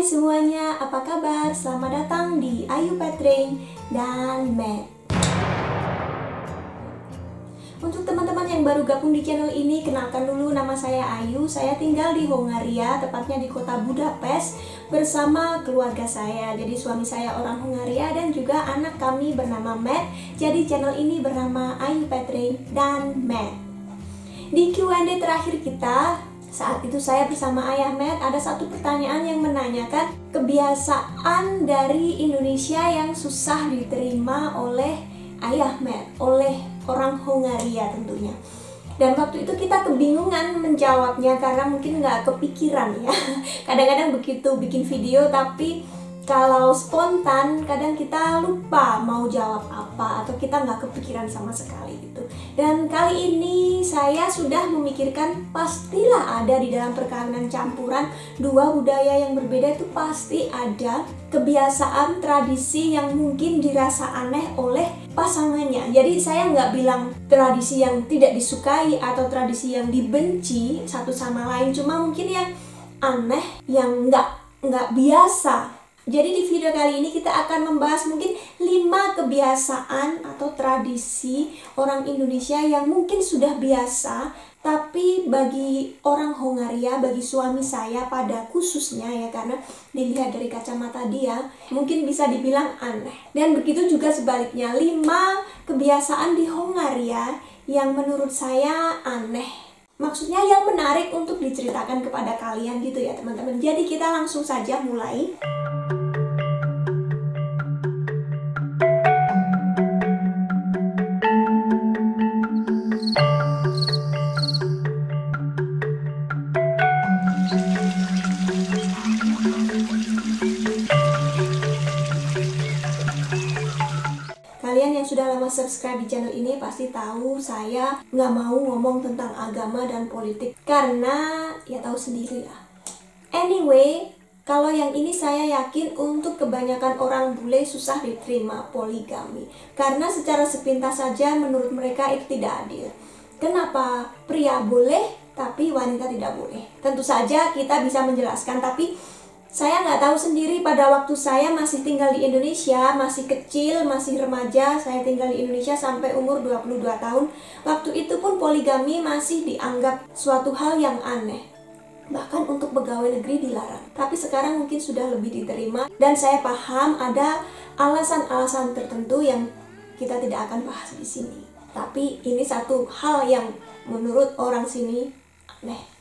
Hai semuanya, apa kabar? Selamat datang di Ayu Patrain dan Matt. Untuk teman-teman yang baru gabung di channel ini, kenalkan dulu, nama saya Ayu. Saya tinggal di Hongaria, tepatnya di kota Budapest bersama keluarga saya. Jadi suami saya orang Hongaria dan juga anak kami bernama Matt. Jadi channel ini bernama Ayu Patrain dan Matt. Di Q&A terakhir kita, saat itu saya bersama Ayah Matt, ada satu pertanyaan yang menanyakan kebiasaan dari Indonesia yang susah diterima oleh Ayah Matt, oleh orang Hongaria tentunya. Dan waktu itu kita kebingungan menjawabnya karena mungkin nggak kepikiran ya. Kadang-kadang begitu bikin video tapi kalau spontan kadang kita lupa mau jawab apa atau kita nggak kepikiran sama sekali gitu. Dan kali ini saya sudah memikirkan pastilah ada di dalam perkawinan campuran dua budaya yang berbeda itu pasti ada kebiasaan tradisi yang mungkin dirasa aneh oleh pasangannya. Jadi saya nggak bilang tradisi yang tidak disukai atau tradisi yang dibenci satu sama lain, cuma mungkin yang aneh, yang nggak biasa. Jadi di video kali ini kita akan membahas mungkin 5 kebiasaan atau tradisi orang Indonesia yang mungkin sudah biasa, tapi bagi orang Hongaria, bagi suami saya pada khususnya ya, karena dilihat dari kacamata dia mungkin bisa dibilang aneh. Dan begitu juga sebaliknya, 5 kebiasaan di Hongaria yang menurut saya aneh. Maksudnya yang menarik untuk diceritakan kepada kalian gitu ya teman-teman. Jadi kita langsung saja mulai. Kalian yang sudah lama subscribe di channel ini pasti tahu saya nggak mau ngomong tentang agama dan politik karena ya tahu sendiri lah. Anyway, kalau yang ini saya yakin untuk kebanyakan orang bule susah diterima poligami karena secara sepintas saja menurut mereka itu tidak adil. Kenapa pria boleh tapi wanita tidak boleh? Tentu saja kita bisa menjelaskan, tapi saya nggak tahu sendiri pada waktu saya masih tinggal di Indonesia, masih kecil, masih remaja, saya tinggal di Indonesia sampai umur 22 tahun. Waktu itu pun poligami masih dianggap suatu hal yang aneh. Bahkan untuk pegawai negeri dilarang. Tapi sekarang mungkin sudah lebih diterima dan saya paham ada alasan-alasan tertentu yang kita tidak akan bahas di sini. Tapi ini satu hal yang menurut orang sini aneh.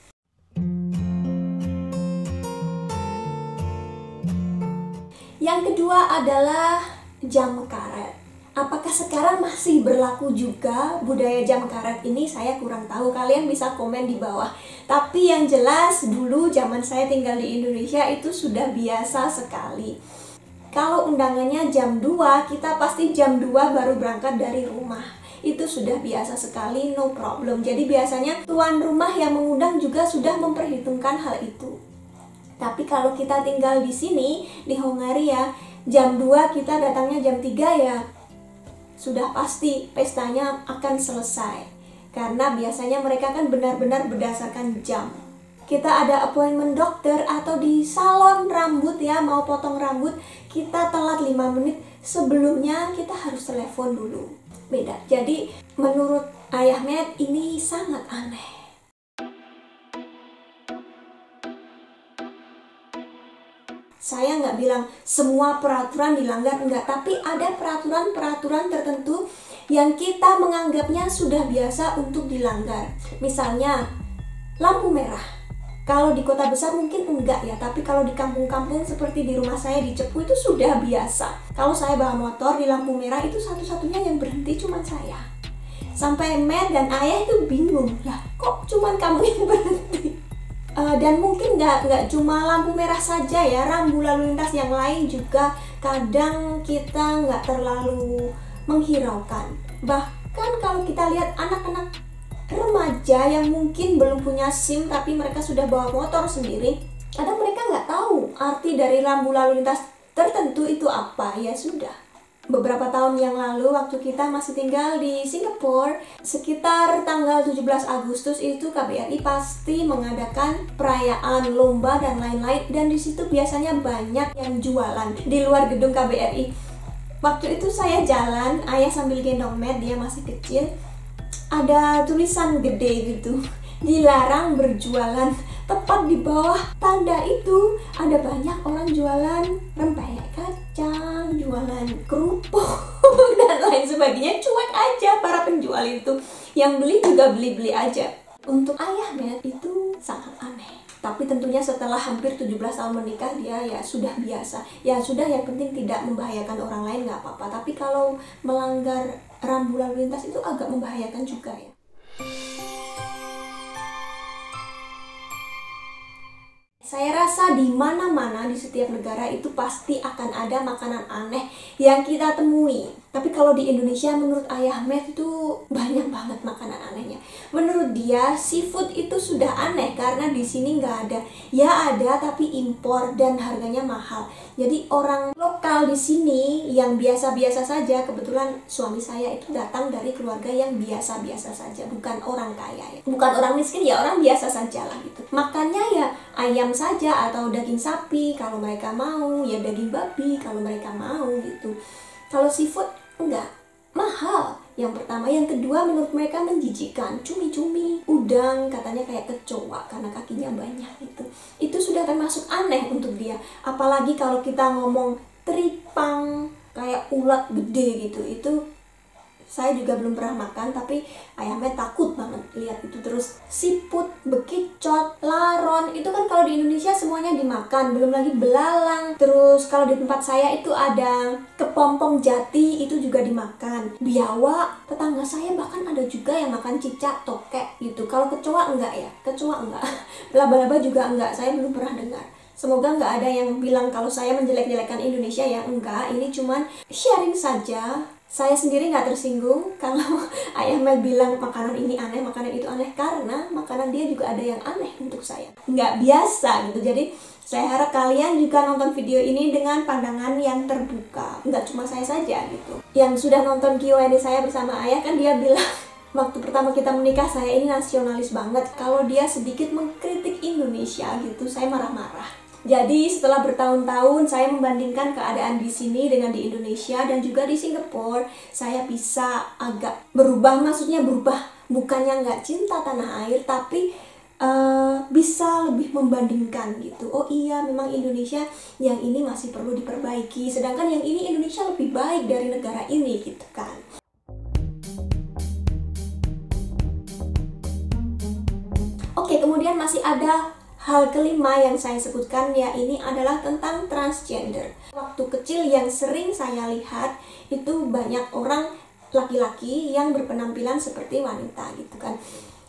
Yang kedua adalah jam karet. Apakah sekarang masih berlaku juga budaya jam karet ini? Saya kurang tahu, kalian bisa komen di bawah. Tapi yang jelas dulu zaman saya tinggal di Indonesia itu sudah biasa sekali. Kalau undangannya jam 2, kita pasti jam 2 baru berangkat dari rumah. Itu sudah biasa sekali, no problem. Jadi biasanya tuan rumah yang mengundang juga sudah memperhitungkan hal itu. Tapi kalau kita tinggal di sini, di Hongaria, jam 2 kita datangnya jam 3 ya sudah pasti pestanya akan selesai. Karena biasanya mereka kan benar-benar berdasarkan jam. Kita ada appointment dokter atau di salon rambut ya, mau potong rambut, kita telat 5 menit sebelumnya kita harus telepon dulu. Beda. Jadi menurut Ayah Matt ini sangat aneh. Saya nggak bilang semua peraturan dilanggar, enggak, tapi ada peraturan-peraturan tertentu yang kita menganggapnya sudah biasa untuk dilanggar. Misalnya lampu merah. Kalau di kota besar mungkin enggak ya, tapi kalau di kampung-kampung seperti di rumah saya di Cepu itu sudah biasa. Kalau saya bawa motor di lampu merah itu satu-satunya yang berhenti cuma saya. Sampai Matt dan Ayah itu bingung, lah kok cuma kamu yang berhenti? Dan mungkin nggak cuma lampu merah saja ya, rambu lalu lintas yang lain juga kadang kita nggak terlalu menghiraukan. Bahkan kalau kita lihat anak-anak remaja yang mungkin belum punya SIM tapi mereka sudah bawa motor sendiri, kadang mereka nggak tahu arti dari rambu lalu lintas tertentu itu apa. Ya sudah, beberapa tahun yang lalu waktu kita masih tinggal di Singapura, sekitar tanggal 17 Agustus itu KBRI pasti mengadakan perayaan lomba dan lain-lain, dan di situ biasanya banyak yang jualan di luar gedung KBRI. Waktu itu saya jalan, ayah sambil gendong Matt, dia masih kecil, ada tulisan gede gitu, dilarang berjualan. Tepat di bawah tanda itu ada banyak orang jualan rempeyek kacang, jualan kerupuk dan lain sebagainya. Cuek aja para penjual itu, yang beli juga beli-beli aja. Untuk ayah Matt itu sangat aneh, tapi tentunya setelah hampir 17 tahun menikah dia ya sudah biasa. Ya sudah, yang penting tidak membahayakan orang lain nggak apa-apa. Tapi kalau melanggar rambu lalu lintas itu agak membahayakan juga ya. Saya rasa di mana-mana di setiap negara itu pasti akan ada makanan aneh yang kita temui. Tapi kalau di Indonesia menurut ayah Matt itu banyak banget makanan anehnya. Menurut dia seafood itu sudah aneh karena di sini nggak ada. Ya ada tapi impor dan harganya mahal. Jadi orang lokal di sini yang biasa-biasa saja, kebetulan suami saya itu datang dari keluarga yang biasa-biasa saja, bukan orang kaya ya. Bukan orang miskin ya, orang biasa saja lah gitu. Makannya ya ayam saja atau daging sapi kalau mereka mau, ya daging babi kalau mereka mau gitu. Kalau seafood enggak, mahal. Yang pertama, yang kedua menurut mereka menjijikkan. Cumi-cumi, udang katanya kayak kecoa karena kakinya banyak gitu. Itu sudah termasuk aneh untuk dia. Apalagi kalau kita ngomong teripang kayak ulat gede gitu, itu saya juga belum pernah makan, tapi ayah Matt takut banget lihat itu. Terus siput, bekicot, laron, itu kan kalau di Indonesia semuanya dimakan, belum lagi belalang. Terus kalau di tempat saya itu ada kepompong jati, itu juga dimakan. Biawak, tetangga saya bahkan ada juga yang makan cicak, tokek gitu. Kalau kecoa enggak ya, kecoa enggak. Laba-laba juga enggak, saya belum pernah dengar. Semoga nggak ada yang bilang kalau saya menjelek-jelekan Indonesia ya, enggak. Ini cuman sharing saja. Saya sendiri nggak tersinggung kalau ayah Matt bilang makanan ini aneh, makanan itu aneh, karena makanan dia juga ada yang aneh untuk saya. Nggak biasa gitu. Jadi saya harap kalian juga nonton video ini dengan pandangan yang terbuka. Nggak cuma saya saja gitu. Yang sudah nonton Q&A saya bersama ayah kan dia bilang waktu pertama kita menikah saya ini nasionalis banget. Kalau dia sedikit mengkritik Indonesia gitu, saya marah-marah. Jadi setelah bertahun-tahun saya membandingkan keadaan di sini dengan di Indonesia dan juga di Singapura, saya bisa agak berubah, maksudnya berubah bukannya nggak cinta tanah air, tapi bisa lebih membandingkan gitu. Oh iya, memang Indonesia yang ini masih perlu diperbaiki, sedangkan yang ini Indonesia lebih baik dari negara ini gitu kan. Oke, kemudian masih ada hal kelima yang saya sebutkan, ya ini adalah tentang transgender. Waktu kecil yang sering saya lihat itu banyak orang laki-laki yang berpenampilan seperti wanita gitu kan.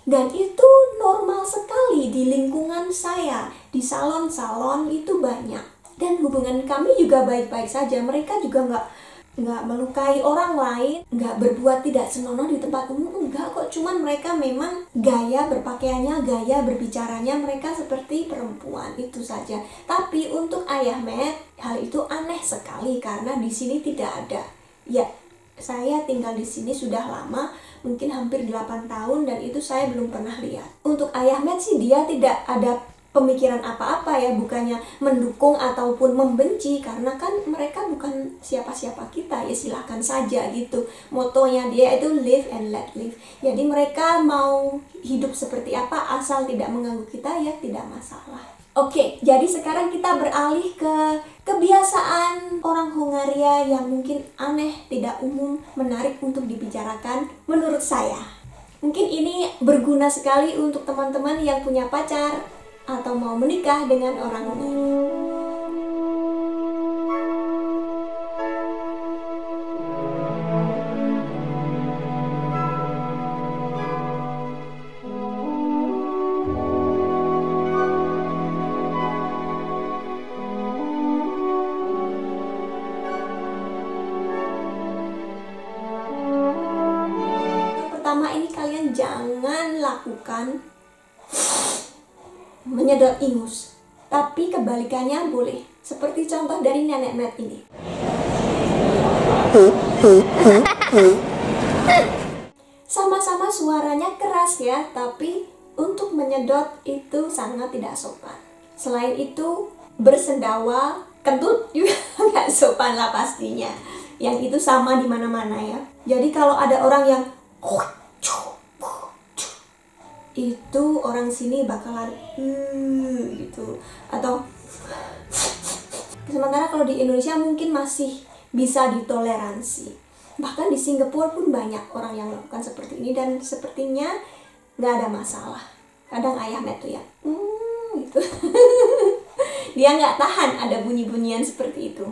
Dan itu normal sekali di lingkungan saya, di salon-salon itu banyak. Dan hubungan kami juga baik-baik saja, mereka juga nggak melukai orang lain, nggak berbuat tidak senonoh di tempat umum, enggak kok. Cuman mereka memang gaya berpakaiannya, gaya berbicaranya mereka seperti perempuan, itu saja. Tapi untuk ayah Matt, hal itu aneh sekali karena di sini tidak ada. Ya, saya tinggal di sini sudah lama, mungkin hampir 8 tahun, dan itu saya belum pernah lihat. Untuk ayah Matt sih dia tidak ada pemikiran apa-apa ya, bukannya mendukung ataupun membenci, karena kan mereka bukan siapa-siapa kita ya, silahkan saja gitu. Motonya dia itu live and let live. Jadi mereka mau hidup seperti apa asal tidak mengganggu kita ya tidak masalah. Oke, jadi sekarang kita beralih ke kebiasaan orang Hongaria yang mungkin aneh, tidak umum, menarik untuk dibicarakan menurut saya. Mungkin ini berguna sekali untuk teman-teman yang punya pacar atau mau menikah dengan orang Hongaria. Yang pertama, ini kalian jangan lakukan menyedot ingus, tapi kebalikannya boleh, seperti contoh dari nenek Matt ini. Sama-sama suaranya keras ya, tapi untuk menyedot itu sangat tidak sopan. Selain itu, bersendawa, kentut juga nggak sopan lah pastinya. Yang itu sama di mana-mana ya. Jadi kalau ada orang yang itu orang sini bakalan gitu, atau sementara kalau di Indonesia mungkin masih bisa ditoleransi. Bahkan di Singapura pun banyak orang yang melakukan seperti ini dan sepertinya nggak ada masalah. Kadang ayah Matt tuh ya gitu. Dia nggak tahan ada bunyi-bunyian seperti itu.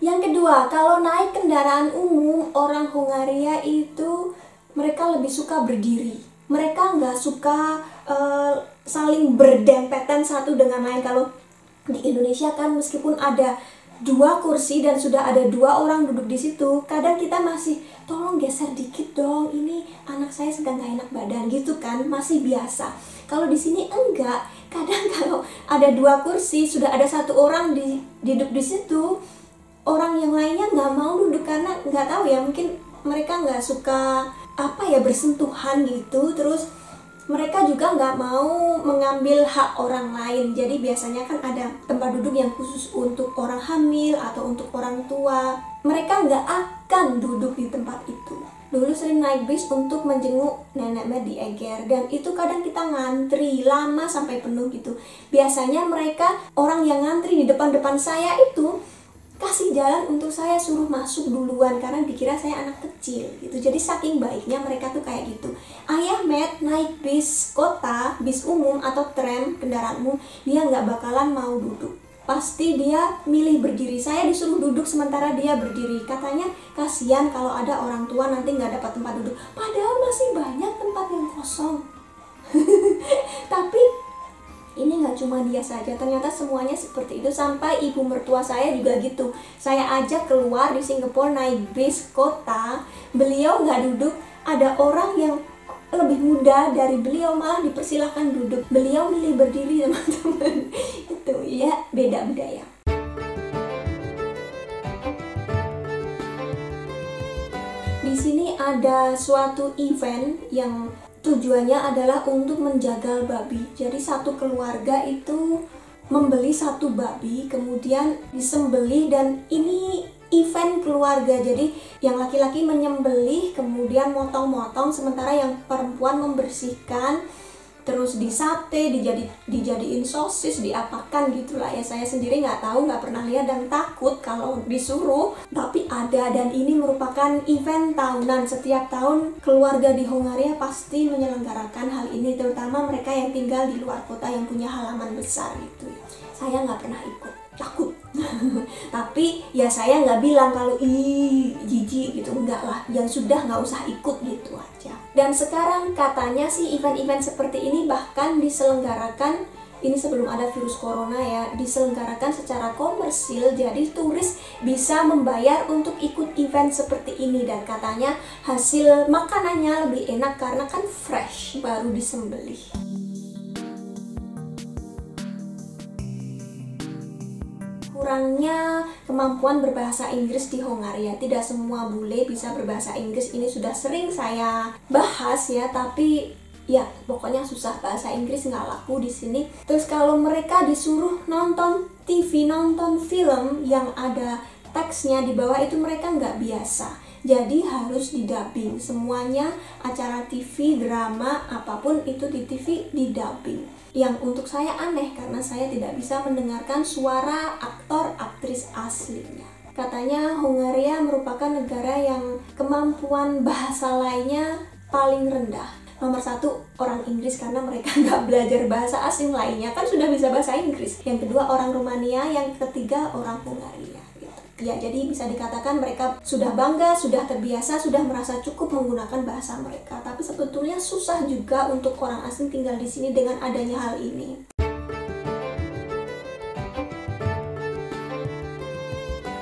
Yang kedua, kalau naik kendaraan umum, orang Hongaria itu mereka lebih suka berdiri. Mereka nggak suka saling berdempetan satu dengan lain. Kalau di Indonesia kan meskipun ada 2 kursi dan sudah ada 2 orang duduk di situ, kadang kita masih tolong geser dikit dong, ini anak saya sedang gak enak badan gitu kan, masih biasa. Kalau di sini enggak, kadang kalau ada 2 kursi sudah ada 1 orang duduk di situ, orang yang lainnya nggak mau duduk karena nggak tahu ya, mungkin mereka nggak suka bersentuhan gitu. Terus mereka juga nggak mau mengambil hak orang lain. Jadi biasanya kan ada tempat duduk yang khusus untuk orang hamil atau untuk orang tua. Mereka nggak akan duduk di tempat itu. Dulu sering naik bis untuk menjenguk nenek Matt di Eger, dan itu kadang kita ngantri lama sampai penuh gitu. Biasanya mereka, orang yang ngantri di depan-depan saya itu kasih jalan untuk saya, suruh masuk duluan karena dikira saya anak kecil gitu. Jadi saking baiknya mereka tuh kayak gitu. Ayah Matt naik bis kota, bis umum atau tram, kendaraan umum, dia nggak bakalan mau duduk. Pasti dia milih berdiri. Saya disuruh duduk sementara dia berdiri. Katanya kasihan kalau ada orang tua nanti nggak dapat tempat duduk. Padahal masih banyak tempat yang kosong. Tapi ini nggak cuma dia saja, ternyata semuanya seperti itu. Sampai ibu mertua saya juga gitu. Saya ajak keluar di Singapura naik bis kota, beliau nggak duduk. Ada orang yang lebih muda dari beliau malah dipersilahkan duduk. Beliau milih berdiri, teman-teman. Itu ya, beda budaya. Di sini ada suatu event yang tujuannya adalah untuk menjagal babi. Jadi satu keluarga itu membeli 1 babi, kemudian disembelih, dan ini event keluarga. Jadi yang laki-laki menyembelih, kemudian motong-motong, sementara yang perempuan membersihkan, terus disate, dijadiin sosis, diapakan gitulah ya. Saya sendiri nggak tahu, nggak pernah lihat dan takut kalau disuruh, tapi ada. Dan ini merupakan event tahunan. Setiap tahun keluarga di Hongaria pasti menyelenggarakan hal ini, terutama mereka yang tinggal di luar kota yang punya halaman besar gitu ya. Saya nggak pernah ikut, takut. Tapi ya saya nggak bilang kalau jijik gitu, enggak lah, yang sudah nggak usah ikut gitu aja. Dan sekarang katanya sih event-event seperti ini bahkan diselenggarakan, ini sebelum ada virus corona ya, diselenggarakan secara komersil. Jadi turis bisa membayar untuk ikut event seperti ini, dan katanya hasil makanannya lebih enak karena kan fresh, baru disembelih. Kurangnya kemampuan berbahasa Inggris di Hongaria. Tidak semua bule bisa berbahasa Inggris. Ini sudah sering saya bahas ya, tapi ya pokoknya susah, bahasa Inggris nggak laku di sini. Terus kalau mereka disuruh nonton TV, nonton film yang ada teksnya di bawah, itu mereka nggak biasa. Jadi harus didubbing. Semuanya acara TV, drama, apapun itu di TV didubbing. Yang untuk saya aneh karena saya tidak bisa mendengarkan suara aktor aktris aslinya. Katanya Hongaria merupakan negara yang kemampuan bahasa lainnya paling rendah. Nomor 1 orang Inggris karena mereka nggak belajar bahasa asing lainnya, kan sudah bisa bahasa Inggris. Yang kedua orang Rumania, yang ketiga orang Hongaria. Ya, jadi bisa dikatakan mereka sudah bangga, sudah terbiasa, sudah merasa cukup menggunakan bahasa mereka. Tapi sebetulnya susah juga untuk orang asing tinggal di sini dengan adanya hal ini.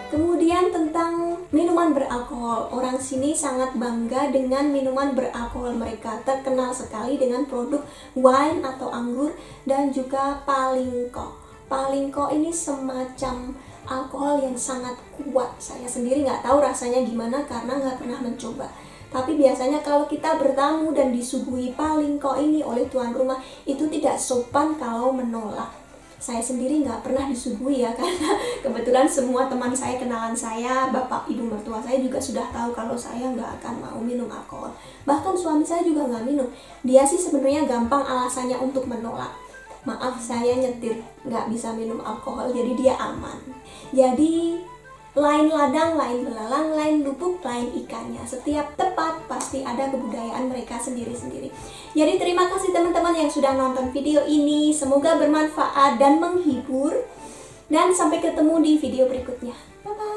Kemudian tentang minuman beralkohol. Orang sini sangat bangga dengan minuman beralkohol mereka. Terkenal sekali dengan produk wine atau anggur dan juga palingko. Palingko ini semacam alkohol yang sangat kuat. Saya sendiri nggak tahu rasanya gimana karena nggak pernah mencoba. Tapi biasanya kalau kita bertamu dan disuguhi palingko ini oleh tuan rumah, itu tidak sopan kalau menolak. Saya sendiri nggak pernah disuguhi ya, karena kebetulan semua teman saya, kenalan saya, bapak ibu mertua saya juga sudah tahu kalau saya nggak akan mau minum alkohol. Bahkan suami saya juga nggak minum. Dia sih sebenarnya gampang alasannya untuk menolak. Maaf, saya nyetir nggak bisa minum alkohol, jadi dia aman. Jadi lain ladang, lain belalang, lain lubuk, lain ikannya. Setiap tempat pasti ada kebudayaan mereka sendiri-sendiri. Jadi terima kasih teman-teman yang sudah nonton video ini. Semoga bermanfaat dan menghibur. Dan sampai ketemu di video berikutnya. Bye-bye.